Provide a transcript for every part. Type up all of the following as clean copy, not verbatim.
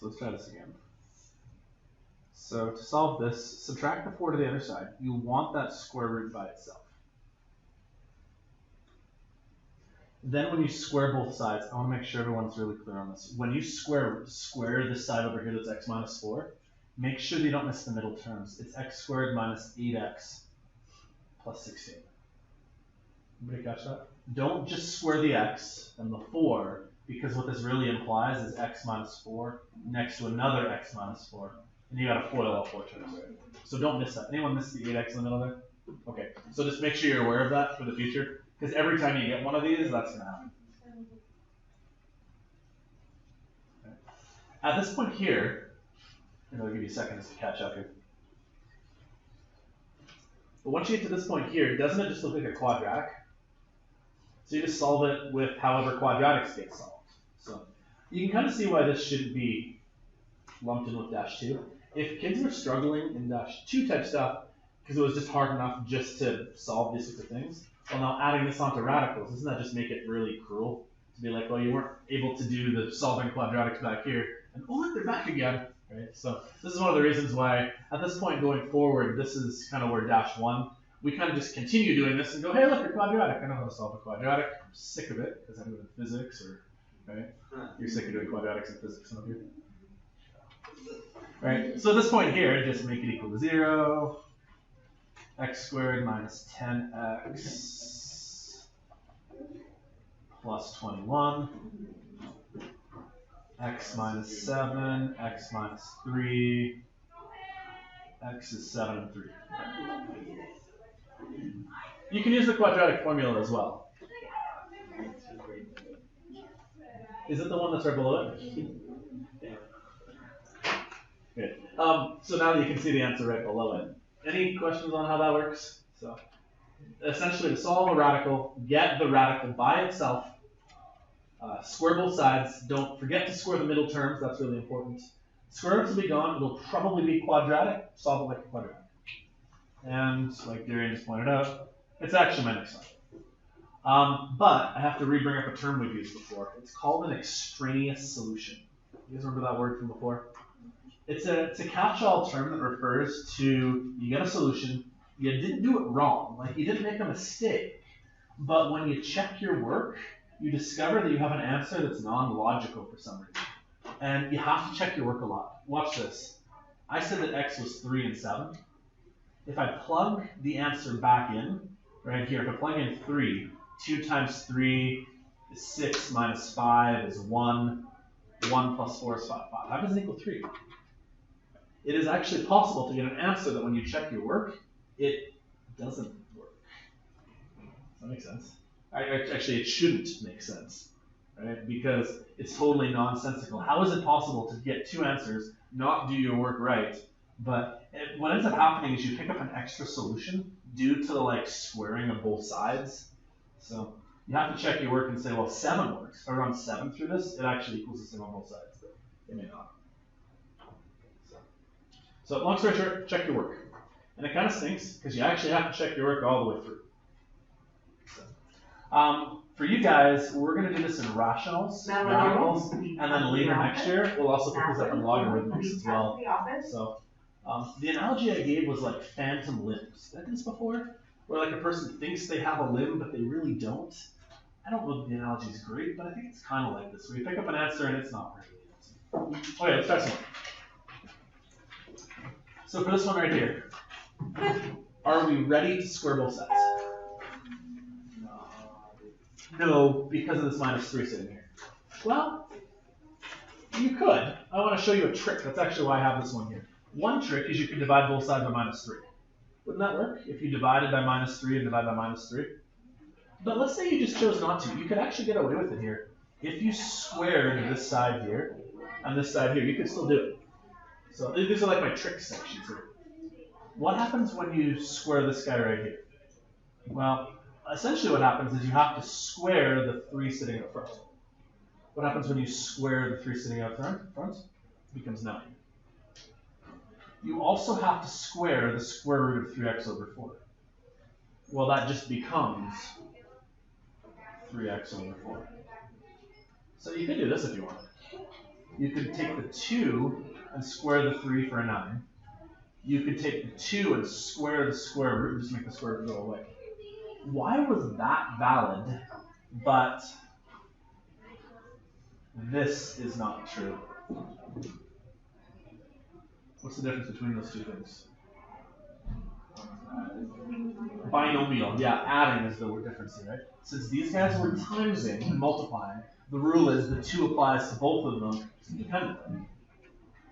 so let's try this again. So to solve this, subtract the 4 to the other side. You want that square root by itself. Then when you square both sides, I want to make sure everyone's really clear on this. When you square this side over here that's x minus 4, make sure that you don't miss the middle terms. It's x squared minus 8x plus 16. Everybody catch that? Don't just square the x and the 4, because what this really implies is x minus 4 next to another x minus 4. And you got to FOIL all 4 terms, right? So don't miss that. Anyone miss the 8x in the middle there? Okay, so just make sure you're aware of that for the future, because every time you get one of these, that's going to happen. Okay. At this point here, and I'll give you seconds to catch up here. But once you get to this point here, doesn't it just look like a quadratic? So you just solve it with however quadratics get solved. So you can kind of see why this shouldn't be lumped in with dash 2. If kids were struggling in dash 2 type stuff, because it was just hard enough just to solve these sorts of things, well, now adding this onto radicals, doesn't that just make it really cruel? To be like, well, you weren't able to do the solving quadratics back here, and oh, look, they're back again, right? So this is one of the reasons why, at this point going forward, this is kind of where dash 1, we kind of just continue doing this and go, hey, look, a quadratic. I know how to solve a quadratic. I'm sick of it, because I'm doing physics, or, right? You're sick of doing quadratics in physics, some of you. Right, so at this point here, just make it equal to 0. X squared minus 10x plus 21. X minus 7, x minus 3. X is 7 and 3. You can use the quadratic formula as well. Is it the one that's right below it? Good. So now that you can see the answer right below it. Any questions on how that works? So essentially to solve a radical, get the radical by itself, square both sides. Don't forget to square the middle terms, that's really important. Square roots will be gone, it'll probably be quadratic, solve it like a quadratic. And like Darian just pointed out, it's actually my next slide. But I have to re-bring up a term we've used before. It's called an extraneous solution. You guys remember that word from before? It's a catch-all term that refers to, you get a solution, you didn't do it wrong, like you didn't make a mistake, but when you check your work, you discover that you have an answer that's non-logical for some reason. And you have to check your work a lot. Watch this. I said that x was 3 and 7. If I plug the answer back in, right here, if I plug in 3, 2 times 3 is 6 minus 5 is 1, 1 plus 4 is 5. How does it equal 3? It is actually possible to get an answer that when you check your work, it doesn't work. Does that make sense? Actually, it shouldn't make sense, right? Because it's totally nonsensical. How is it possible to get 2 answers, not do your work right, but what ends up happening is you pick up an extra solution due to the like squaring of both sides. So you have to check your work and say, well, 7 works. If I run 7 through this, it actually equals the same on both sides, but it may not. So long story short, check your work. And it kind of stinks because you actually have to check your work all the way through. So, for you guys, we're going to do this in rationals, radicals, and then later next year, we'll also put this up in logarithmics as well. So the analogy I gave was like phantom limbs. Did I do this before? Where like a person thinks they have a limb, but they really don't. I don't know if the analogy is great, but I think it's kind of like this. Where you pick up an answer and it's not really. Okay, let's try some more. So for this one right here, are we ready to square both sides? No, because of this minus 3 sitting here. Well, you could. I want to show you a trick. That's actually why I have this one here. One trick is you can divide both sides by minus 3. Wouldn't that work if you divided by minus 3 and divide by minus 3? But let's say you just chose not to. You could actually get away with it here. If you squared this side here and this side here, you could still do it. So these are like my trick sections here. What happens when you square this guy right here? Well, essentially what happens is you have to square the 3 sitting up front. What happens when you square the 3 sitting up front? It becomes 9. You also have to square the square root of 3x over 4. Well, that just becomes 3x over 4. So you could do this if you wanted. You could take the 2 and square the 3 for a 9. You could take the 2 and square the square root, just make the square root go away. Why was that valid, but this is not true? What's the difference between those two things? Binomial, yeah, adding is the word difference here, right? Since these guys were timesing and multiplying, the rule is the 2 applies to both of them independently.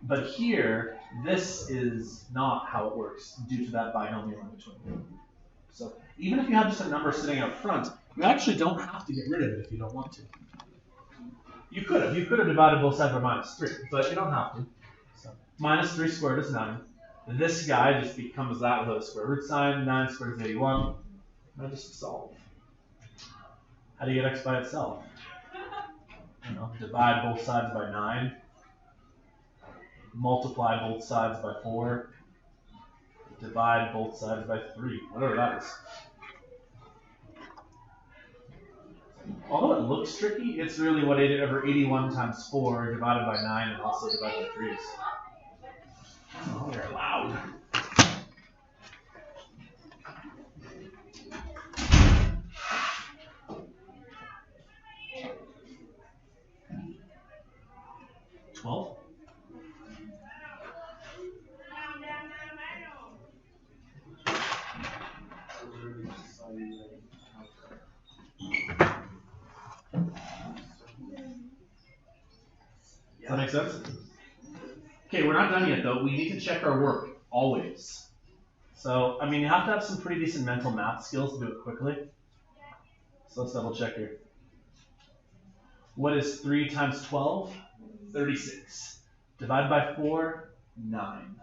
But here, this is not how it works due to that binomial in between. So even if you have just a number sitting out front, you actually don't have to get rid of it if you don't want to. You could have. You could have divided both sides by -3, but you don't have to. So -3 squared is 9. This guy just becomes that without a square root sign. 9 squared is 81. Now just solve. How do you get x by itself? You know, divide both sides by 9. Multiply both sides by 4. Divide both sides by 3. Whatever that is. Although it looks tricky, it's really what 81 times 4 divided by 9 and also divided by 3 is. Oh, they're loud. $12? Does that make sense? Okay, we're not done yet though. We need to check our work, always. So, I mean, you have to have some pretty decent mental math skills to do it quickly. So let's double check here. What is 3 times 12? 36. Divide by 4, 9.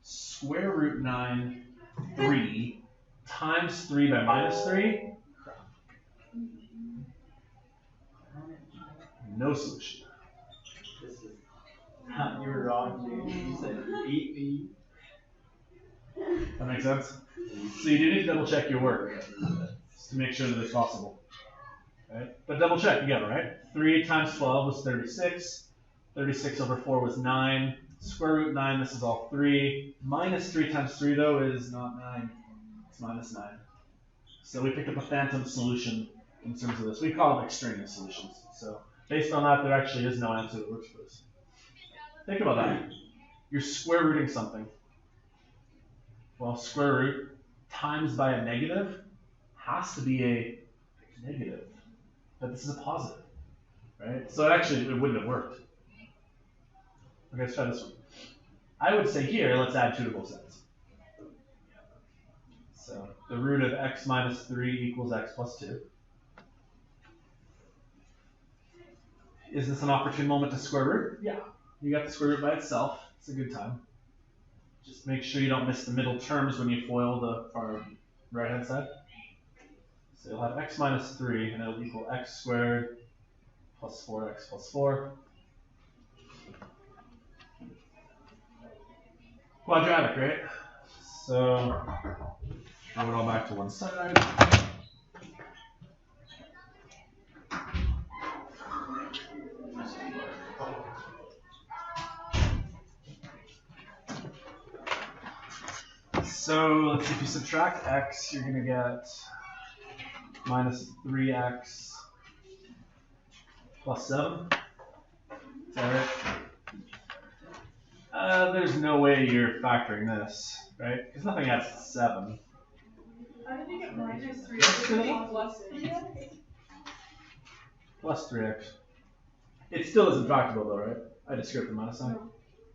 Square root 9, 3. Times 3 by -3. No solution. You were wrong, dude. You said 8B. That makes sense? So you do need to double check your work just to make sure that it's possible. Right? But double check again, right? 3 times 12 was 36. 36 over 4 was 9. Square root 9, this is all 3. -3 times 3, though, is not 9. It's -9. So we picked up a phantom solution in terms of this. We call them extraneous solutions. So based on that, there actually is no answer that works for this. Think about that. You're square rooting something. Well, square root times by a negative has to be a negative. But this is a positive, right? So actually, it wouldn't have worked. Okay, let's try this one. I would say here, let's add 2 to both sides. So the root of x minus 3 equals x plus 2. Is this an opportune moment to square root? Yeah. You got the square root by itself. It's a good time. Just make sure you don't miss the middle terms when you FOIL the far right-hand side. So you'll have x minus 3, and it'll equal x squared plus 4x plus 4. Quadratic, right? So throw it all back to one side. So let's see, if you subtract x, you're going to get minus 3x plus 7. Is that right? There's no way you're factoring this, right? Because nothing adds 7. How did you get minus 3x plus 3x? Plus 3x. It still isn't factorable though, right? I just scraped the minus sign. No.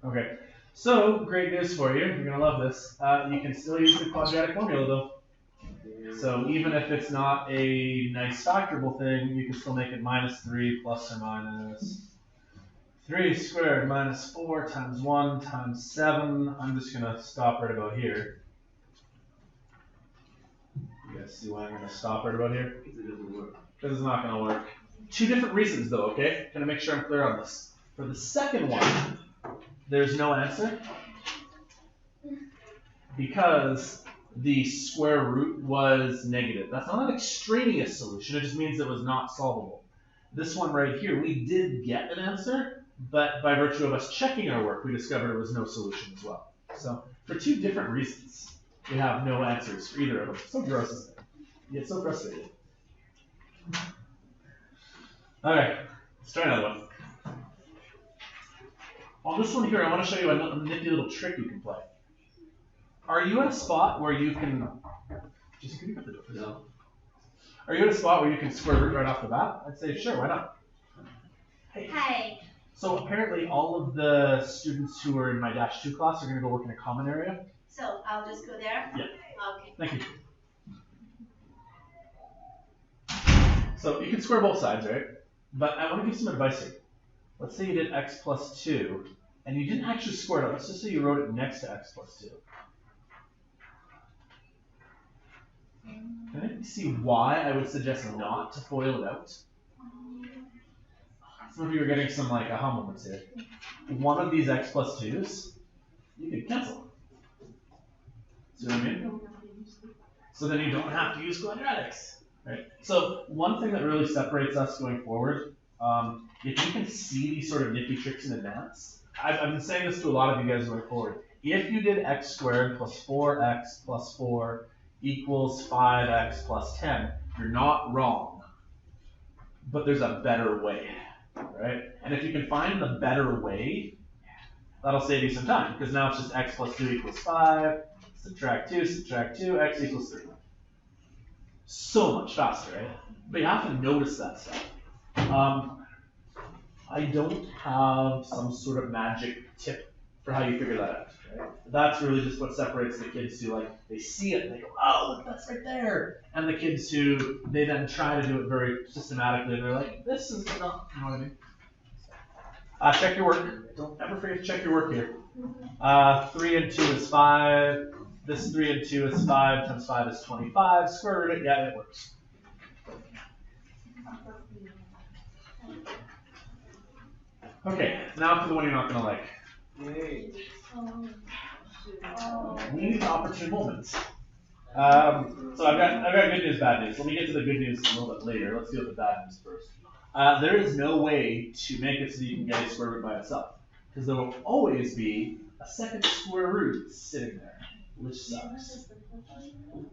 Okay. So, great news for you. You're going to love this. You can still use the quadratic formula though. So even if it's not a nice factorable thing, you can still make it minus 3 plus or minus 3 squared minus 4 times 1 times 7. I'm just going to stop right about here. You guys see why I'm going to stop right about here? Because it doesn't work. Because it's not going to work. 2 different reasons though, okay? Going to make sure I'm clear on this. For the second one, there's no answer. Because the square root was negative. That's not an extraneous solution. It just means it was not solvable. This one right here, we did get an answer, but by virtue of us checking our work, we discovered it was no solution as well. So for two different reasons, we have no answers for either of them. So gross, isn't it? You get so frustrated. All right, let's try another one. On this one here, I want to show you a nifty little trick you can play. Are you at a spot where you can... Just can you cut the door? No. Are you at a spot where you can square root right off the bat? I'd say sure, why not? Hey. Hi. So apparently all of the students who are in my -2 class are going to go work in a common area. So I'll just go there? Yeah. Okay. Thank you. So you can square both sides, right? But I want to give some advice here. Let's say you did x plus 2, and you didn't actually square it out. Let's just say you wrote it next to x plus 2. Can I see why I would suggest not to FOIL it out? Some of you are getting some like aha moments here. One of these x plus 2's, you can cancel. See what I mean? So then you don't have to use quadratics. Right. So one thing that really separates us going forward, if you can see these sort of nifty tricks in advance, I've been saying this to a lot of you guys going forward. If you did x squared plus 4x plus 4 equals 5x plus 10, you're not wrong. But there's a better way, right? And if you can find the better way, that'll save you some time, because now it's just x plus 2 equals 5, subtract 2, x equals 3. So much faster, right? But you have to notice that stuff. I don't have some sort of magic tip for how you figure that out, right? That's really just what separates the kids who, like, they see it and they go, oh, look, that's right there. And the kids who, they then try to do it very systematically and they're like, this is not, you know what I mean? Check your work. Don't ever forget to check your work here. 3 and 2 is 5. This 3 and 2 is 5 times 5 is 25. Square root it, yeah, it works. Okay, now for the one you're not going to like. Yay. We need opportune moments. So I've got good news, bad news. Let me get to the good news a little bit later. Let's deal with the bad news first. There is no way to make it so you can get a square root by itself, because there will always be a second square root sitting there, which sucks.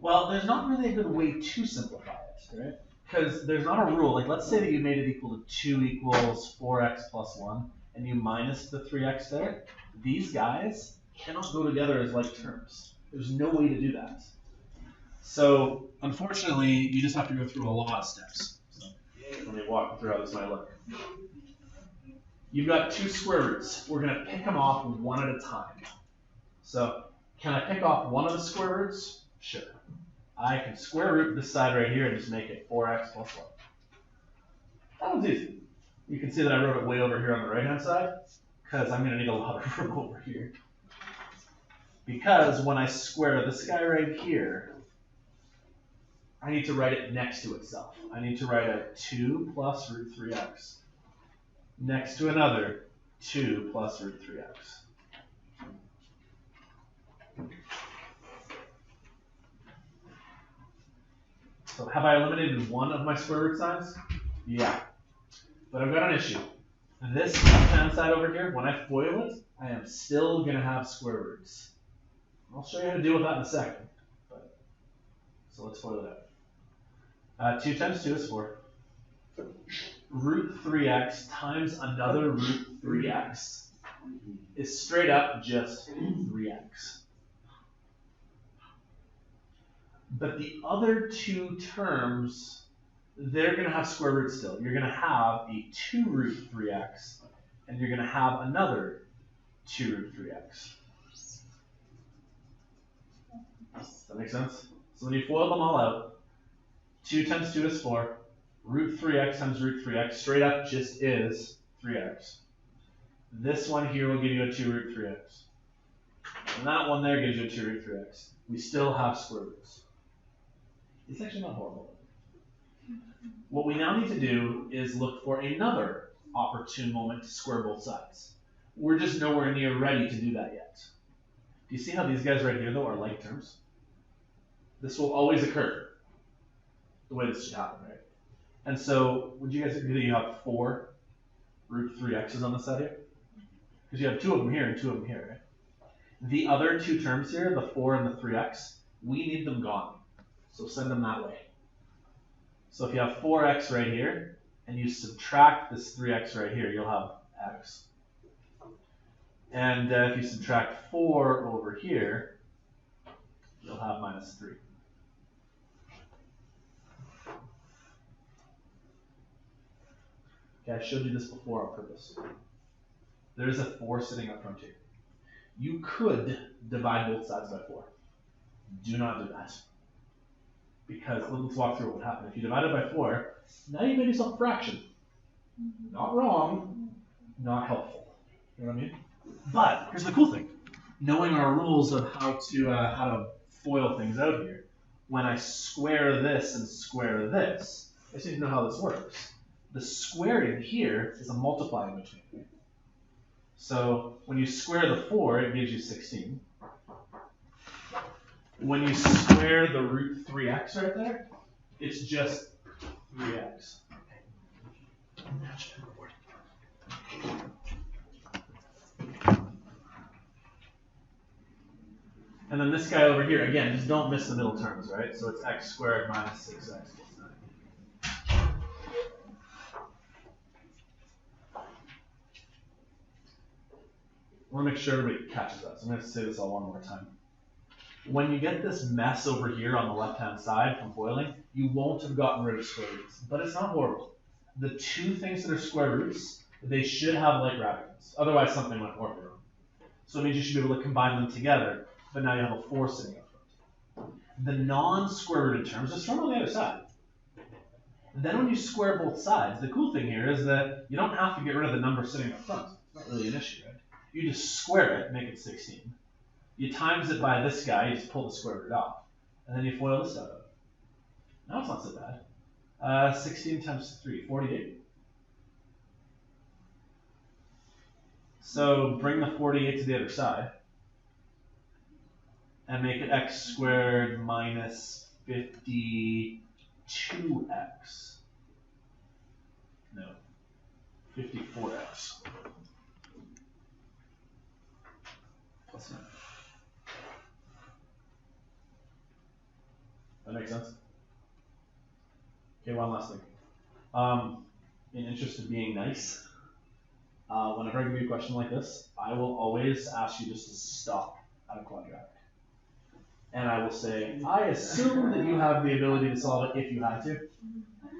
Well, there's not really a good way to simplify it, right? Because there's not a rule. Like, let's say that you made it equal to 2 equals 4x plus 1, and you minus the 3x there. These guys cannot go together as like terms. There's no way to do that. So, unfortunately, you just have to go through a lot of steps. So, let me walk you through how this might look. You've got 2 square roots. We're going to pick them off one at a time. So, can I pick off one of the square roots? Sure. I can square root this side right here and just make it 4x plus 1. That one's easy. You can see that I wrote it way over here on the right-hand side, because I'm going to need a lot of room over here. Because when I square this guy right here, I need to write it next to itself. I need to write a 2 plus root 3x next to another 2 plus root 3x. So have I eliminated one of my square root signs? Yeah. But I've got an issue. This left-hand side over here, when I FOIL it, I am still going to have square roots. I'll show you how to deal with that in a second. So let's FOIL it out. 2 times 2 is 4. Root 3x times another root 3x is straight up just 3x. But the other 2 terms, they're going to have square roots still. You're going to have a 2 root 3x, and you're going to have another 2 root 3x. Does that make sense? So when you FOIL them all out, 2 times 2 is 4. Root 3x times root 3x straight up just is 3x. This one here will give you a 2 root 3x. And that one there gives you a 2 root 3x. We still have square roots. It's actually not horrible. What we now need to do is look for another opportune moment to square both sides. We're just nowhere near ready to do that yet. Do you see how these guys right here, though, are like terms? This will always occur, the way this should happen, right? And so, would you guys agree that you have 4 root 3x's on this side here? Because you have 2 of them here and 2 of them here, right? The other 2 terms here, the 4 and the 3x, we need them gone. So send them that way. So if you have 4x right here, and you subtract this 3x right here, you'll have x. And if you subtract 4 over here, you'll have minus 3. Okay, I showed you this before on purpose. There is a 4 sitting up front here. You could divide both sides by 4. Do not do that. Because let's walk through what would happen. If you divide it by 4, now you made yourself a fraction. Not wrong, not helpful. You know what I mean? But here's the cool thing. Knowing our rules of how to FOIL things out here, when I square this and square this, I just need to know how this works. The squaring here is a multiply in between. So when you square the 4, it gives you 16. When you square the root 3x right there, it's just 3x. And then this guy over here, again, just don't miss the middle terms, right? So it's x squared minus 6x plus 9. I want to make sure everybody catches that. So I'm going to say this all one more time. When you get this mess over here on the left-hand side from FOILing, you won't have gotten rid of square roots. But it's not horrible. The 2 things that are square roots, they should have like radicals. Otherwise, something went horribly wrong. So it means you should be able to combine them together, but now you have a 4 sitting up front. The non-square rooted terms are strong on the other side. Then when you square both sides, the cool thing here is that you don't have to get rid of the number sitting up front. It's not really an issue, right? You just square it, make it 16. You times it by this guy, you just pull the square root off. And then you FOIL this out. Now it's not so bad. 16 times 3, 48. So bring the 48 to the other side. And make it x squared minus 52x. No, 54x. Plus 9. That makes sense? Okay, one last thing. In interest of being nice, whenever I give you a question like this, I will always ask you just to stop at a quadratic. And I will say, I assume that you have the ability to solve it if you had to.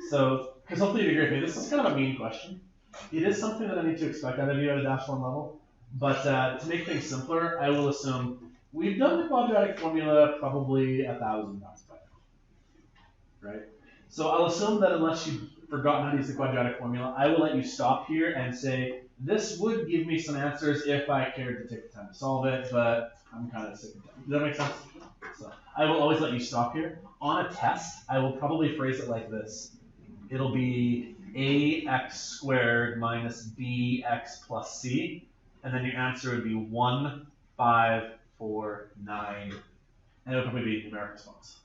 So, because hopefully you agree with me, this is kind of a mean question. It is something that I need to expect out of you at a Dash 1 level. But to make things simpler, I will assume we've done the quadratic formula probably 1,000 times by now. Right? So I'll assume that unless you've forgotten how to use the quadratic formula, I will let you stop here and say, this would give me some answers if I cared to take the time to solve it, but I'm kind of sick of it. Does that make sense? So I will always let you stop here. On a test, I will probably phrase it like this. It'll be ax squared minus bx plus c, and then your answer would be 1, 5, 4, 9, and it would probably be numeric response.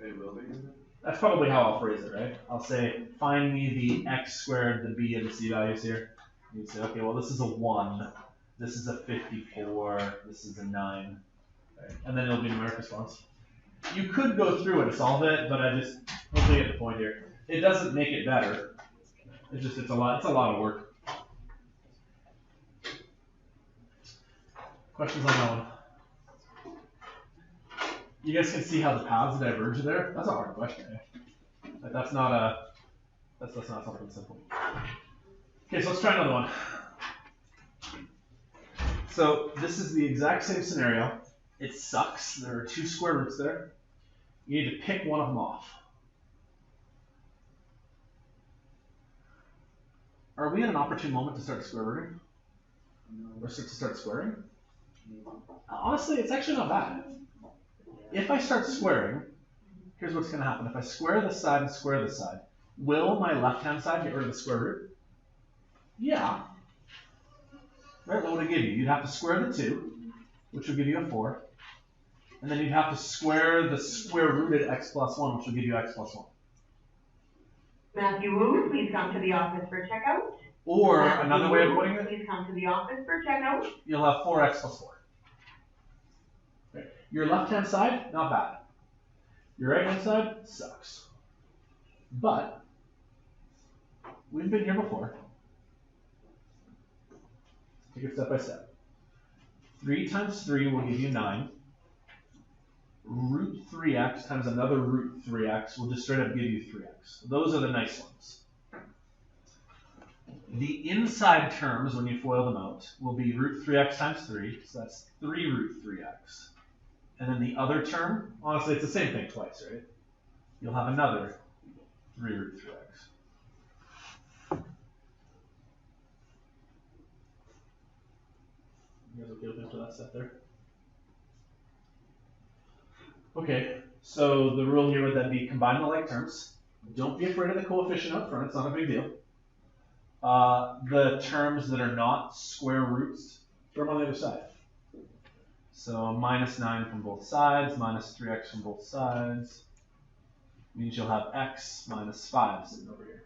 It will be. That's probably how I'll phrase it, right? I'll say, find me the x squared, the b, and the c values here. And you say, okay, well, this is a 1, this is a 54, this is a 9, right? And then it'll be numeric response. You could go through and solve it, but I just hopefully get the point here. It doesn't make it better. It's a lot of work. Questions on that one? You guys can see how the paths diverge there. That's a hard question. Eh? Like that's not something simple. Okay, so let's try another one. So this is the exact same scenario. It sucks. There are 2 square roots there. You need to pick one of them off. Are we at an opportune moment to start square rooting? Or to start squaring? Honestly, it's actually not bad. If I start squaring, here's what's going to happen. If I square this side and square this side, will my left-hand side get rid of the square root? Yeah. Right, what would it give you? You'd have to square the 2, which would give you a 4. And then you'd have to square the square rooted x plus 1, which will give you x plus 1. Matthew Wu, please come to the office for checkout. Or Matthew another way of Wu, putting it, please come to the office for checkout. you'll have 4x plus 4. Okay. Your left-hand side, not bad. Your right-hand side sucks. But we've been here before. Take it step by step. 3 times 3 will give you 9. Root 3x times another root 3x will just straight up give you 3x. Those are the nice ones. The inside terms, when you FOIL them out, will be root 3x times 3, so that's 3 root 3x. And then the other term, honestly, it's the same thing twice, right? You'll have another 3 root 3x. You guys okay with me for that step there? Okay, so the rule here would then be combine the like terms. Don't be afraid of the coefficient up front, it's not a big deal. The terms that are not square roots, throw them on the other side. So minus 9 from both sides, minus 3x from both sides, means you'll have x minus 5 sitting over here.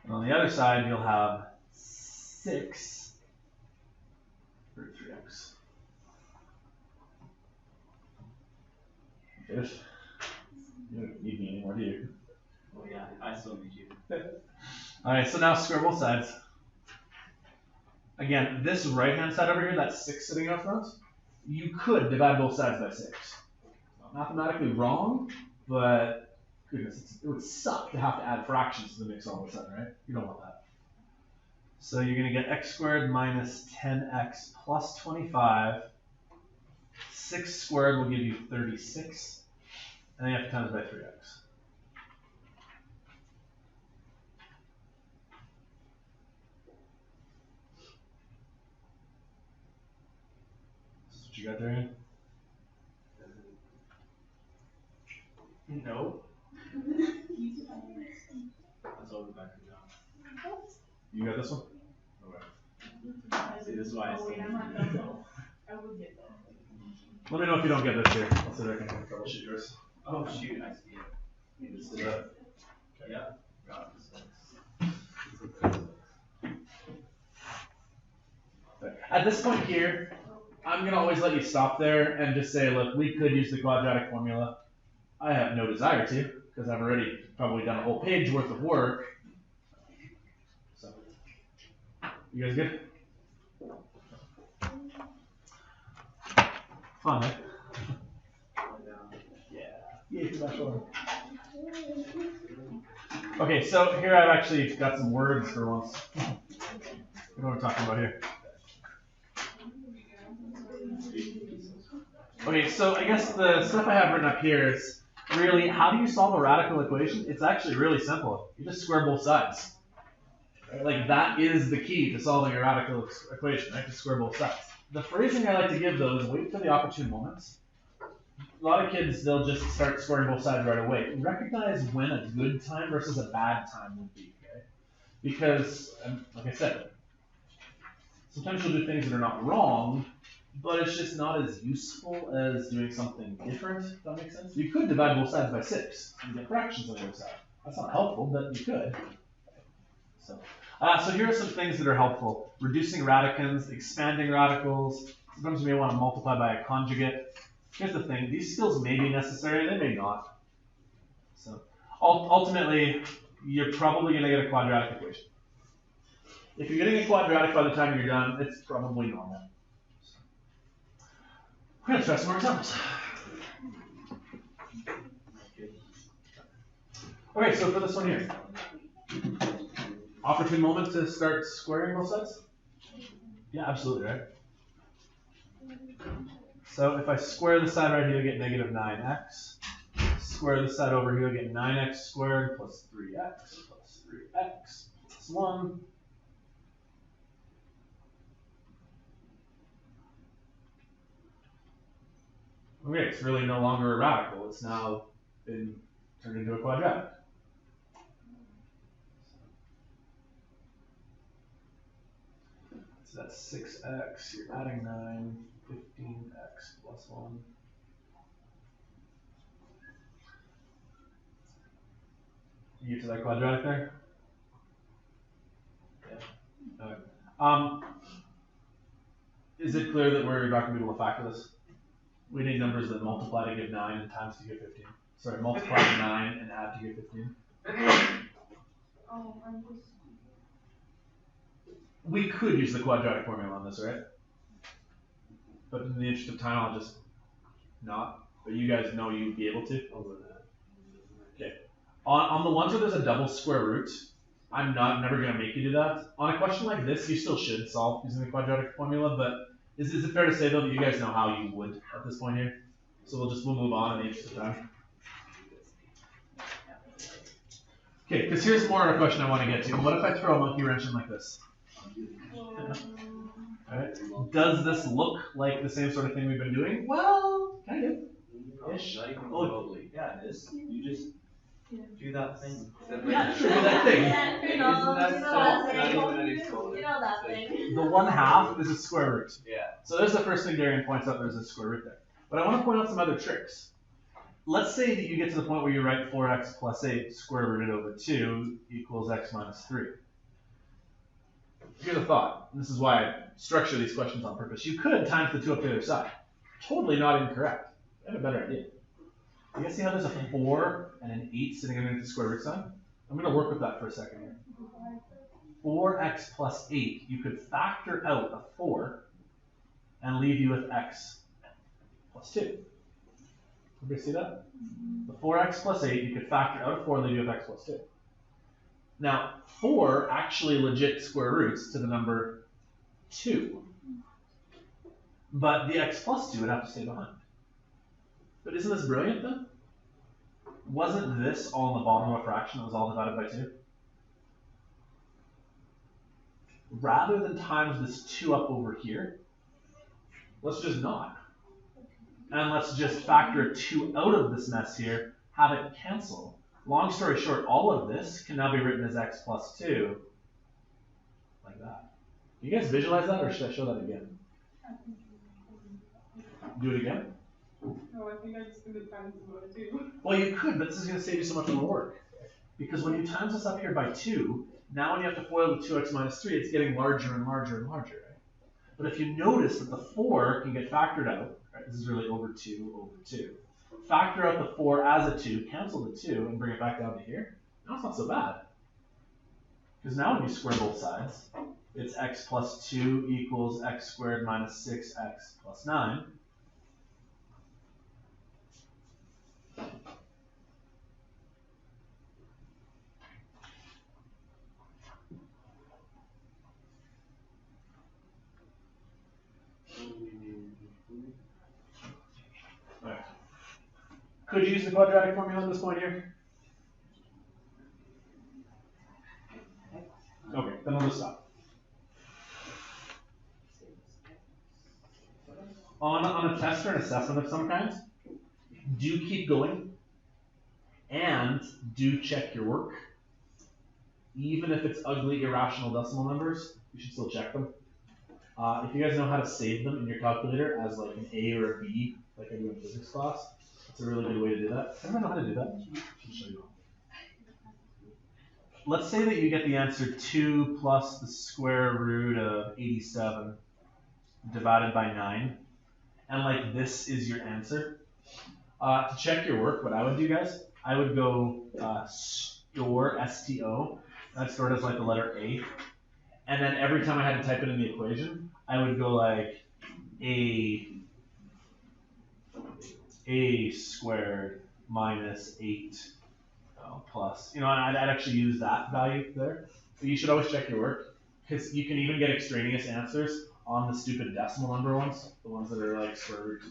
And on the other side, you'll have 6 root 3x. Finished? You don't need me anymore, do you? Oh yeah, I still need you. Alright, so now square both sides. Again, this right-hand side over here, that 6 sitting up front, you could divide both sides by 6. Not mathematically wrong, but goodness, it would suck to have to add fractions to the mix all of a sudden, right? You don't want that. So you're going to get x squared minus 10x plus 25. 6 squared will give you 36. And then you have to times by 3x. This is what you got there, Ian? No. That's all the back of John. You got this one? Okay. See, this is why I Oh, wait, still I'm not need done you. though. I would get that. Let me know if you don't get this here. I'll see if I can troubleshoot yours. Oh shoot, I see it. You just did that. Yeah. Got this. At this point here, I'm going to always let you stop there and just say, look, we could use the quadratic formula. I have no desire to, because I've already probably done a whole page worth of work. So, you guys good? Fun, eh? Yeah. Yay for that one. Okay, so here I've actually got some words for once. You know what I'm talking about here. Okay, so I guess the stuff I have written up here is really, how do you solve a radical equation? It's actually really simple. You just square both sides. Right? Like, that is the key to solving a radical equation, right? To square both sides. The phrasing I like to give, though, is wait for the opportune moments. A lot of kids, they'll just start squaring both sides right away. Recognize when a good time versus a bad time would be, okay? Because, like I said, sometimes you'll do things that are not wrong, but it's just not as useful as doing something different, if that makes sense. You could divide both sides by 6 and get fractions on the other side. That's not helpful, but you could. So here are some things that are helpful. Reducing radicals, expanding radicals. Sometimes you may want to multiply by a conjugate. Here's the thing, these skills may be necessary, they may not. So ultimately, you're probably going to get a quadratic equation. If you're getting a quadratic by the time you're done, it's probably normal. We're going to try some more examples. Okay, so for this one here, opportune moment to start squaring both sides? Yeah, absolutely, right? So if I square the side right here, I get negative 9x. Square this side over here, I get 9x squared plus 3x plus 3x plus 1. Okay, it's really no longer a radical. It's now been turned into a quadratic. So that's 6x. You're adding 9, 15x plus 1. You get to that quadratic there? Yeah. Okay. Is it clear that we're not going to be able to factor this? We need numbers that multiply to give 9 and times to give 15. Sorry, multiply to 9 and add to give 15. Oh, I'm just. We could use the quadratic formula on this, right? But in the interest of time, I'll just not. But you guys know you'd be able to. Okay. On the ones where there's a double square root, I'm never going to make you do that. On a question like this, you still should solve using the quadratic formula, but is it fair to say, though, that you guys know how you would at this point here? So we'll move on in the interest of time. Okay, because here's more of a question I want to get to. What if I throw a monkey wrench in like this? Alright. Does this look like the same sort of thing we've been doing? Well, kind of. Ish. Not even remotely. Yeah, it is. You just do that thing. Yeah, sure, do that thing. You know that thing. Not even an exponent. You know that thing. The 1/2 is a square root. Yeah. So there's the first thing Darian points out, there's a square root there. But I want to point out some other tricks. Let's say that you get to the point where you write 4x plus 8 square rooted over 2 equals x minus 3. Here's a thought, and this is why I structure these questions on purpose. You could times the 2 up the other side. Totally not incorrect. I have a better idea. You guys see how there's a 4 and an 8 sitting underneath the square root sign? I'm going to work with that for a second here. 4x plus 8, you could factor out a 4 and leave you with x plus 2. Everybody see that? The 4x plus 8, you could factor out a 4 and leave you with x plus 2. Now, 4 actually legit square roots to the number 2. But the x plus 2 would have to stay behind. But isn't this brilliant then? Wasn't this all in the bottom of a fraction that was all divided by 2? Rather than times this 2 up over here, let's just not. And let's just factor a 2 out of this mess here, have it cancel. Long story short, all of this can now be written as x plus 2, like that. Can you guys visualize that, or should I show that again? Do it again? No, I think I just did the times about it too. Well, you could, but this is going to save you so much more work. Because when you times this up here by 2, now when you have to FOIL with 2x minus 3, it's getting larger and larger and larger, right? But if you notice that the 4 can get factored out, right? This is really over 2 over 2. Factor out the 4 as a 2, cancel the 2, and bring it back down to here. Now it's not so bad. Because now when you square both sides, it's x plus 2 equals x squared minus 6x plus 9. Right. Could you use the quadratic formula at this point here? Okay, then we'll just stop. On a test or an assessment of some kind, do keep going and do check your work. Even if it's ugly, irrational decimal numbers, you should still check them. If you guys know how to save them in your calculator as like an A or a B, like I do in physics class, it's a really good way to do that. Does anyone know how to do that? I should show you. Let's say that you get the answer 2 plus the square root of 87 divided by 9, and like this is your answer. To check your work, what I would do, guys, I would go store, S-T-O, that's stored as like the letter A, and then every time I had to type it in the equation, I would go like A squared minus 8 plus, and I'd actually use that value there. So you should always check your work, because you can even get extraneous answers on the stupid decimal number ones, the ones that are like square root.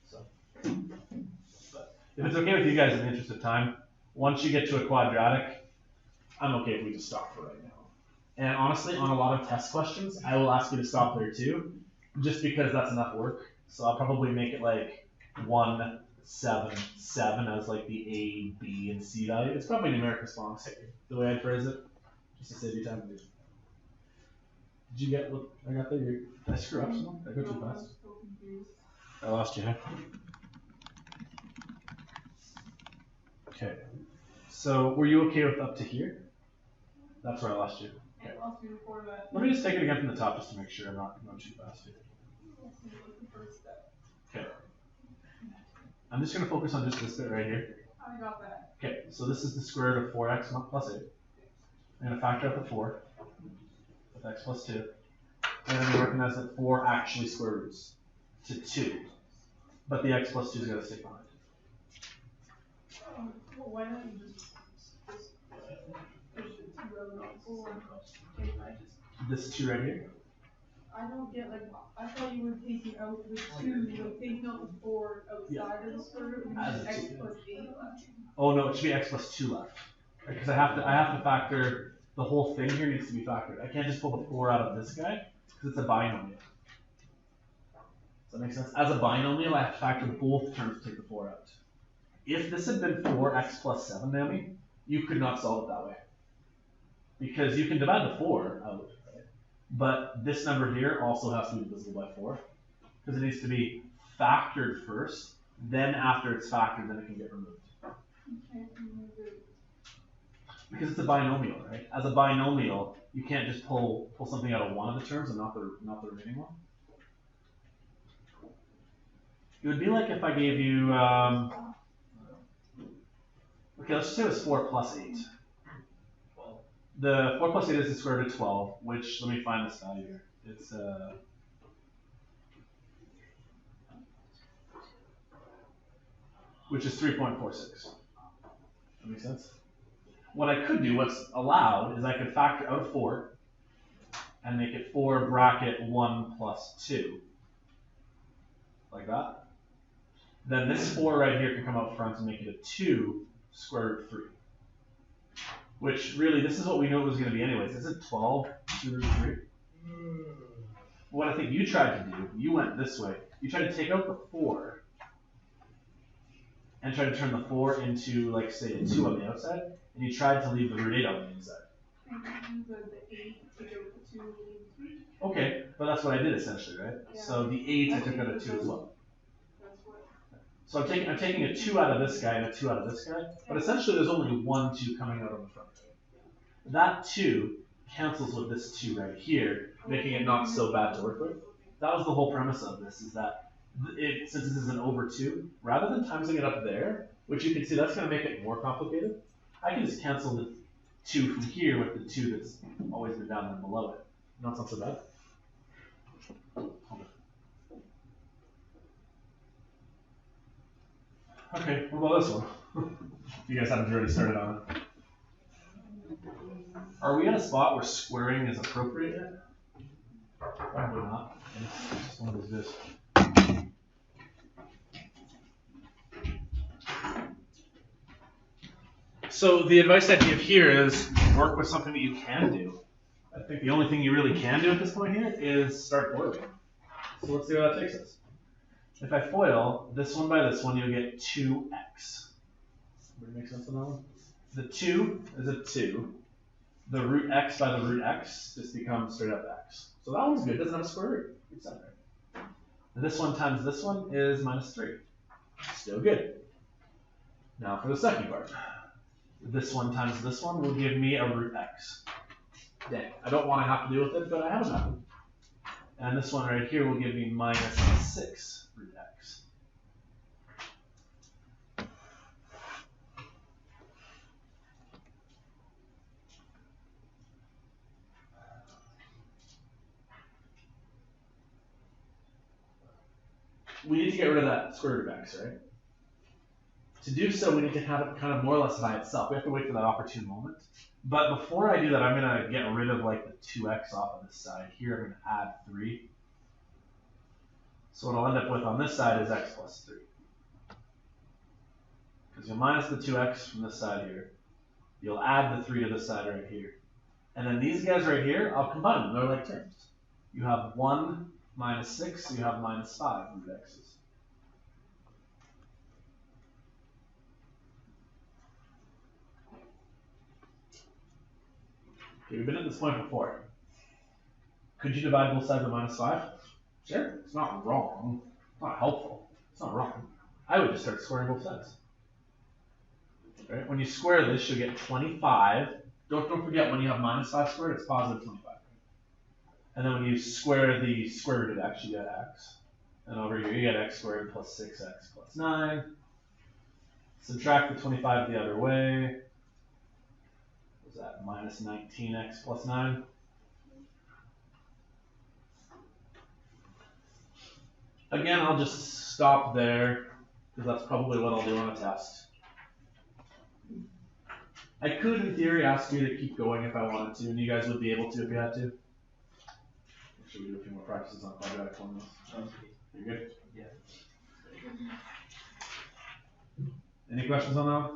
So, but if it's okay with you guys in the interest of time, once you get to a quadratic, I'm okay if we just stop for right now. And honestly, on a lot of test questions, I will ask you to stop there too, just because that's enough work. So I'll probably make it like 1, 7, 7 as like the A, B, and C value. It's probably numeric response, the way I'd phrase it, just to save you time. Did you get what I got there? Did I screw up something? Did I go too fast? So confused. I lost you, huh? Okay. So were you okay with up to here? That's where I lost you. I lost you before that. Let me just take it again from the top just to make sure I'm not going too fast here. The first step. Okay. I'm just going to focus on just this bit right here. I got that. Okay, so this is the square root of 4x plus 8. I'm going to factor out the 4 with x plus 2. And then we recognize that 4 actually square roots to 2. But the x plus 2 is going to stick behind. Well, why don't you just push the 2 out of 4? Okay, This 2 right here? I don't get, like, I thought you were taking out the 2, like taking out the 4 outside of the square root, and As then a x 2. plus 8 left. Oh no, it should be x plus 2 left. Because I have to factor, the whole thing here needs to be factored. I can't just pull the 4 out of this guy, because it's a binomial. Does that make sense? As a binomial, I have to factor both terms to take the 4 out. If this had been 4x plus 7, Naomi, you could not solve it that way. Because you can divide the 4 out, right? But this number here also has to be divisible by 4. Because it needs to be factored first, then after it's factored, then it can get removed. You can't remove it. Because it's a binomial, right? As a binomial, you can't just pull something out of one of the terms and not the remaining one. It would be like if I gave you, okay, let's just say it was 4 plus 8. The 4 plus 8 is the square root of 12, which, let me find this value here. It's, which is 3.46. That makes sense? What I could do, what's allowed, is I could factor out 4 and make it 4 bracket 1 plus 2. Like that. Then this 4 right here can come out front and make it a 2 square root of 3. Which really, this is what we knew it was going to be anyways. Isn't 12 2 root 3? What I think you tried to do, you went this way. You tried to take out the 4 and try to turn the 4 into, like, say, a 2 on the outside, and you tried to leave the root 8 on the inside. And you use the 8, take out the 2, leave 3. Okay, but that's what I did essentially, right? Yeah. So the 8 I took out a 2 as well. That's what. So I'm taking a 2 out of this guy and a 2 out of this guy, but essentially there's only 1 2 coming out on the front. That 2 cancels with this 2 right here, making it not so bad to work with. That was the whole premise of this, is that since this is an over 2, rather than timesing it up there, which you can see that's going to make it more complicated, I can just cancel the 2 from here with the 2 that's always been down there below it. No, it's not so bad. Okay, what about this one? You guys haven't already started on it. Are we at a spot where squaring is appropriate yet? Probably not. It's just one of those days. So the advice I'd give here is work with something that you can do. I think the only thing you really can do at this point here is start foiling. So let's see where that takes us. If I FOIL this one by this one, you'll get 2x. Does that make sense on that one? The 2 is a 2. The root x by the root x just becomes straight up x. So that one's good. It doesn't have a square root. It's not there. And this one times this one is minus 3. Still good. Now for the second part. This one times this one will give me a root x. Dang, I don't want to have to deal with it, but I have enough. And this one right here will give me minus 6 root x. We need to get rid of that square root of x, right? To do so, we need to have it kind of more or less by itself. We have to wait for that opportune moment. But before I do that, I'm going to get rid of like the 2x off of this side. Here, I'm going to add 3. So what I'll end up with on this side is x plus 3. Because you'll minus the 2x from this side here. You'll add the 3 to this side right here. And then these guys right here, I'll combine them. They're like terms. You have 1 minus 6, so you have minus 5 root x's. Okay, we've been at this point before. Could you divide both sides by minus 5? Sure, it's not wrong. It's not helpful. It's not wrong. I would just start squaring both sides. right? When you square this, you'll get 25. Don't forget, when you have minus 5 squared, it's positive 25. And then when you square the square root of x, you get x. And over here, you get x squared plus 6x plus 9. Subtract the 25 the other way. What's that? Minus 19x plus 9. Again, I'll just stop there, because that's probably what I'll do on a test. I could, in theory, ask you to keep going if I wanted to, and you guys would be able to if you had to. Should we do a few more practices on quadratic formulas? You good? Yeah. Any questions on that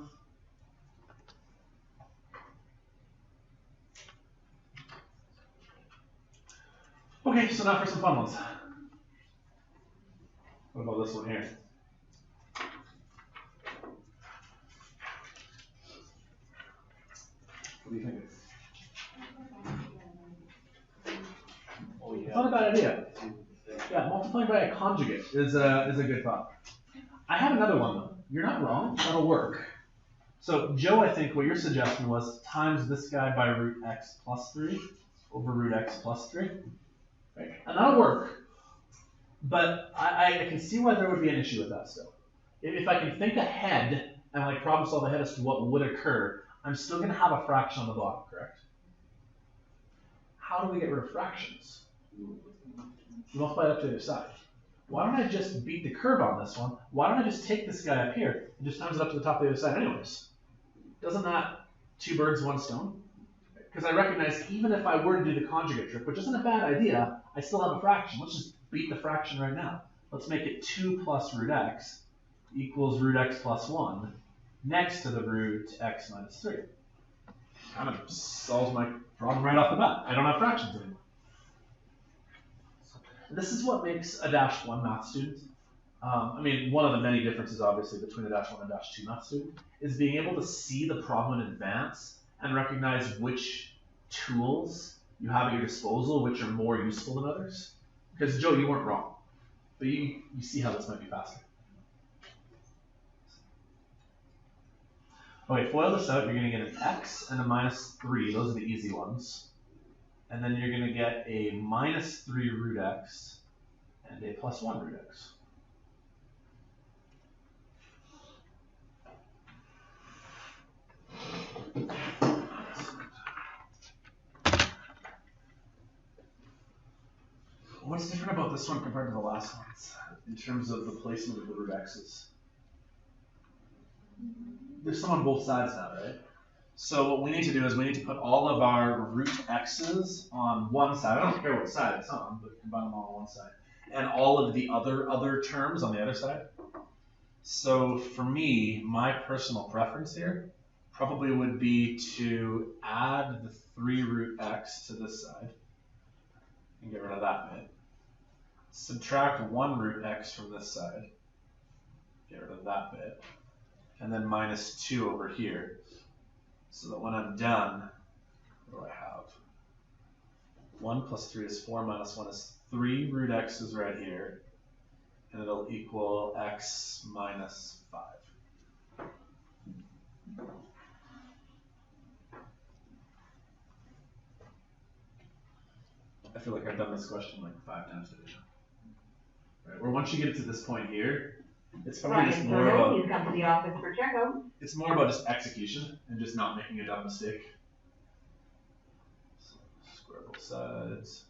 one? Okay, so now for some fun ones. What about this one here? What do you think? Oh, It's not a bad idea. Yeah, multiplying by a conjugate is a good thought. I have another one though. You're not wrong. That'll work. So Joe, I think what your suggestion was times this guy by root x plus 3 over root x plus 3. Right? And that'll work. But I can see why there would be an issue with that still. If I can think ahead and like problem solve ahead as to what would occur, I'm still going to have a fraction on the bottom, correct? How do we get rid of fractions? You multiply it up to the other side. Why don't I just beat the curve on this one? Why don't I just take this guy up here and just times it up to the top of the other side anyways? Doesn't that 2 birds, 1 stone? Because I recognize even if I were to do the conjugate trick, which isn't a bad idea, I still have a fraction. Let's just beat the fraction right now. Let's make it 2 plus root x equals root x plus 1 next to the root x minus 3. Kind of solves my problem right off the bat. I don't have fractions anymore. This is what makes a -1 math student. I mean, one of the many differences, obviously, between a -1 and -2 math student is being able to see the problem in advance and recognize which tools you have at your disposal, which are more useful than others. Because, Joe, you weren't wrong. But you see how this might be faster. Okay, FOIL this out, you're going to get an x and a -3. Those are the easy ones. And then you're going to get a -3 root x and a +1 root x. What's different about this one compared to the last ones in terms of the placement of the root x's? There's some on both sides now, right? So what we need to do is we need to put all of our root x's on one side. I don't care what side it's on, but combine them all on one side. And all of the other terms on the other side. So for me, my personal preference here probably would be to add the 3 root x to this side and get rid of that bit. Subtract 1 root x from this side, get rid of that bit, and then -2 over here. So that when I'm done, what do I have? 1 plus 3 is 4 minus 1 is 3 root x is right here, and it'll equal x minus 5. I feel like I've done this question like 5 times today. Right, where once you get to this point here, it's probably just more about, Please come to the office for checkout. it's more about just execution and just not making a dumb mistake. So square both sides.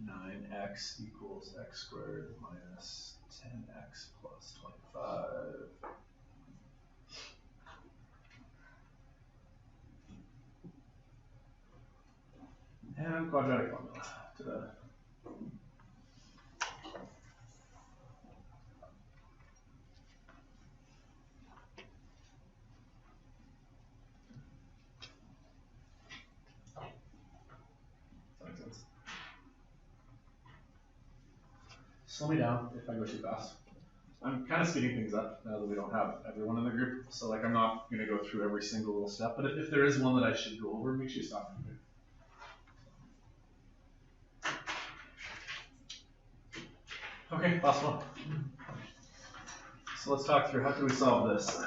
9x equals x squared minus 10x plus 25. And quadratic formula. Ta-da. Slow me down if I go too fast. I'm kind of speeding things up now that we don't have everyone in the group. So like I'm not going to go through every single little step, but if there is one that I should go over, make sure you stop me. Okay, last one. So let's talk through how can we solve this.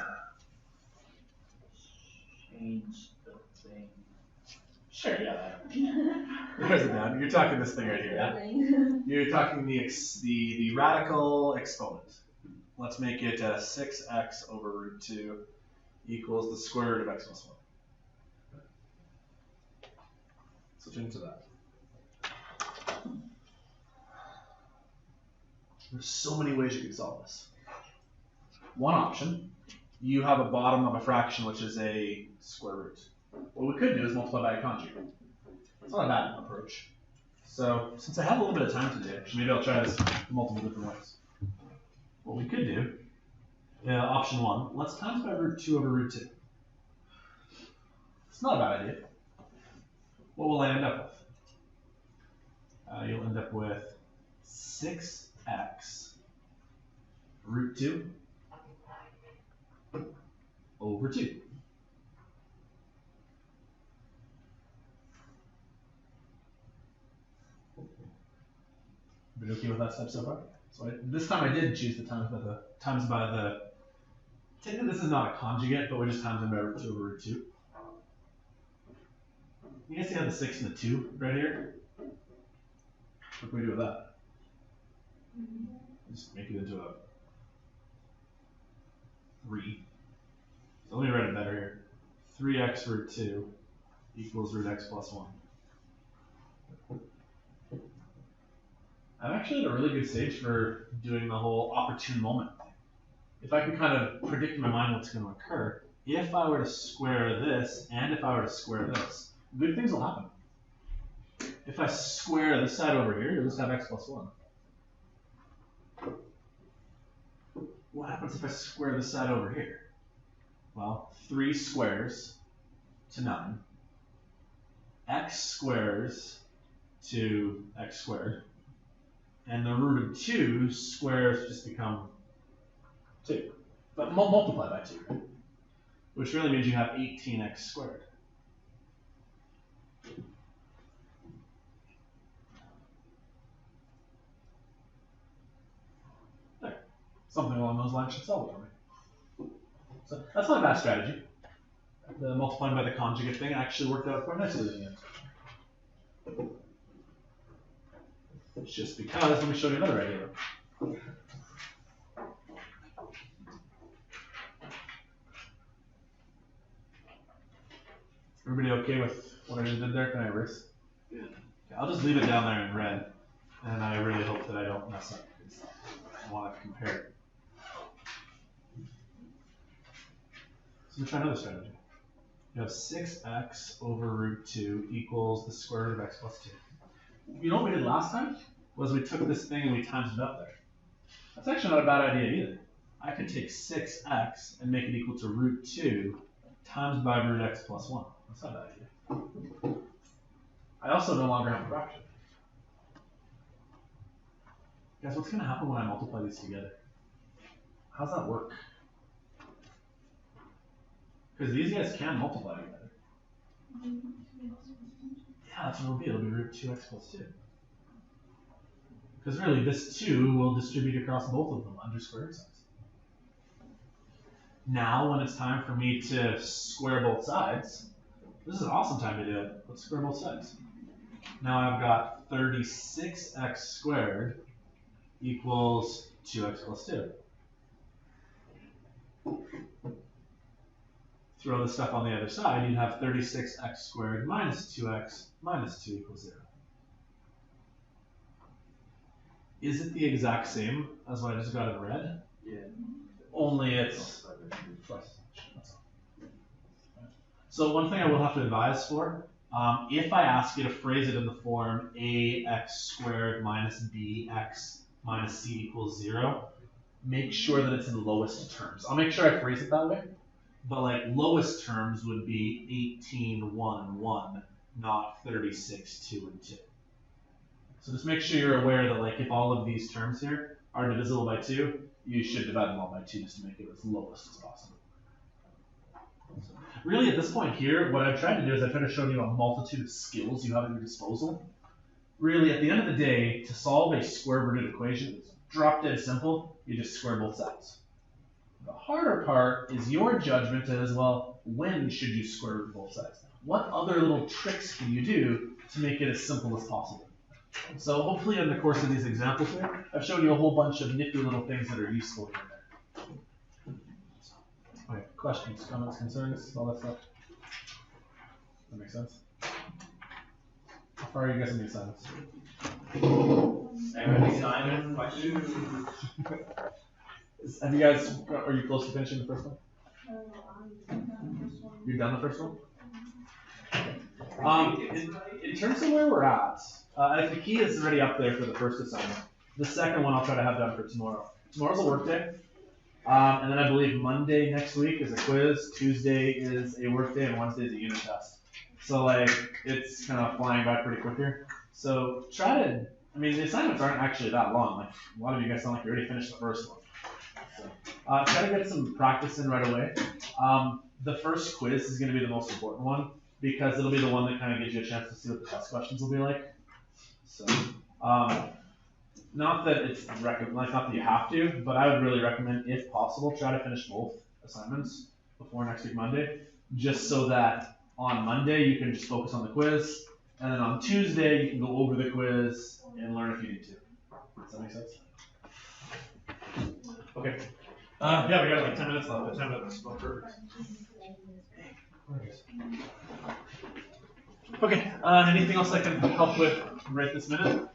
Sure, yeah. There's it down. You're talking this thing right here. Yeah? You're talking the radical exponent. Let's make it 6x over root 2 equals the square root of x plus 1. Switch into that. There's so many ways you could solve this. One option, you have a bottom of a fraction which is a square root. What we could do is multiply by a conjugate. It's not a bad approach. So since I have a little bit of time today, maybe I'll try this multiple different ways. What we could do, option 1, let's times by root 2 over root 2. It's not a bad idea. What will I end up with? You'll end up with 6x root 2 over 2. Been okay with that step so far? So this time I did choose the times by the. Technically this is not a conjugate, but we're just timesing by root 2 over root 2. You guys see how the 6 and the 2 right here? What can we do with that? Just make it into a 3. So let me write it better here. 3x root 2 equals root x plus 1. I'm actually at a really good stage for doing the whole opportune moment thing. If I can kind of predict in my mind what's going to occur, if I were to square this and if I were to square this, good things will happen. If I square this side over here, you'll just have x plus 1. What happens if I square this side over here? Well, 3 squares to 9. X squares to x squared. And the root of 2 squares just become 2. But multiply by 2, right? Which really means you have 18x squared. There. Something along those lines should solve it for me. So that's not a bad strategy. The multiplying by the conjugate thing actually worked out quite nicely in the end. It's just because, let me show you another idea. Everybody okay with what I just did there? Can I erase? Yeah. Okay, I'll just leave it down there in red, and I really hope that I don't mess up because I want to compare it. So let me try another strategy. You have 6x over root 2 equals the square root of x plus 2. You know what we did last time? Was we took this thing and we times it up there. That's actually not a bad idea either. I could take 6x and make it equal to root 2 times by root x plus 1. That's not a bad idea. I also no longer have a fraction. Guys, what's going to happen when I multiply these together? How's that work? Because these guys can multiply together. Yeah, that's what it'll be. It'll be root 2x plus 2. Because really, this 2 will distribute across both of them under square root signs. Now, when it's time for me to square both sides, this is an awesome time to do it. Let's square both sides. Now I've got 36x squared equals 2x plus 2. Throw the stuff on the other side, you'd have 36x squared minus 2x minus 2 equals 0. Is it the exact same as what I just got in red? Yeah. Only it's twice. So one thing I will have to advise for, if I ask you to phrase it in the form ax squared minus bx minus c equals 0, make sure that it's in lowest terms. I'll make sure I phrase it that way. But like lowest terms would be 18, 1, 1, not 36, 2, and 2. So just make sure you're aware that like if all of these terms here are divisible by 2, you should divide them all by 2 just to make it as lowest as possible. So really at this point here, what I've tried to do is I've tried to show you a multitude of skills you have at your disposal. Really at the end of the day, to solve a square rooted equation, it's drop dead simple, you just square both sides. The harder part is your judgment as well, when should you square root both sides now? what other little tricks can you do to make it as simple as possible? So hopefully in the course of these examples here, I've shown you a whole bunch of nifty little things that are useful here and there. Okay, questions, comments, concerns, all that stuff? That makes sense? How far are you guys in the assignments? Everybody sign question? Have you guys, are you close to finishing the first one? I'm done with this one. You're done the first one? In terms of where we're at, I think the key is already up there for the first assignment. The second one I'll try to have done for tomorrow. Tomorrow's a work day. And then I believe Monday next week is a quiz, Tuesday is a work day, and Wednesday is a unit test. So like, it's kind of flying by pretty quick here. So try to, I mean, the assignments aren't actually that long. Like, a lot of you guys sound like you already finished the first one. So, try to get some practice in right away. The first quiz is going to be the most important one because it'll be the one that kind of gives you a chance to see what the test questions will be like. So, not that it's like not that you have to, but I would really recommend, if possible, try to finish both assignments before next week Monday, just so that on Monday you can just focus on the quiz, and then on Tuesday you can go over the quiz and learn if you need to. Does that make sense? Okay. Yeah, we got like 10 minutes left. 10 minutes. Perfect. Okay. Anything else I can help with right this minute?